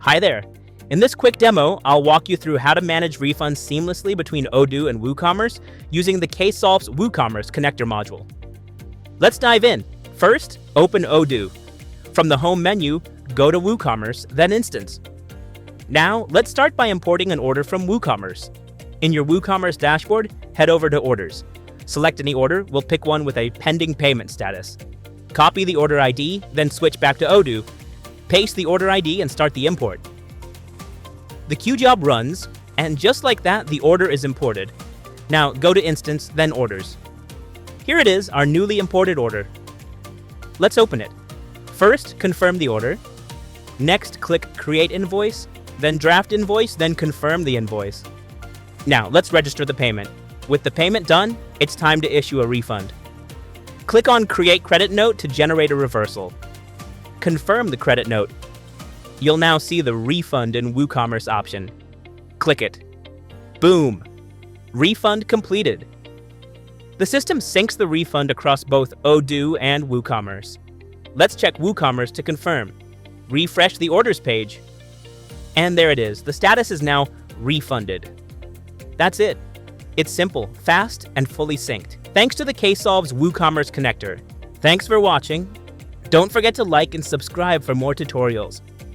Hi there. In this quick demo, I'll walk you through how to manage refunds seamlessly between Odoo and WooCommerce using the Ksolves WooCommerce Connector Module. Let's dive in. First, open Odoo. From the home menu, go to WooCommerce, then Instance. Now, let's start by importing an order from WooCommerce. In your WooCommerce dashboard, head over to Orders. Select any order, we'll pick one with a pending payment status. Copy the order ID, then switch back to Odoo. Paste the order ID and start the import. The queue job runs, and just like that, the order is imported. Now go to Instance, then Orders. Here it is, our newly imported order. Let's open it. First, confirm the order. Next, click Create Invoice, then Draft Invoice, then confirm the invoice. Now let's register the payment. With the payment done, it's time to issue a refund. Click on Create Credit Note to generate a reversal. Confirm the credit note. You'll now see the Refund in WooCommerce option. Click it. Boom! Refund completed. The system syncs the refund across both Odoo and WooCommerce. Let's check WooCommerce to confirm. Refresh the orders page. And there it is. The status is now refunded. That's it. It's simple, fast, and fully synced. Thanks to the Ksolves WooCommerce Connector. Thanks for watching. Don't forget to like and subscribe for more tutorials.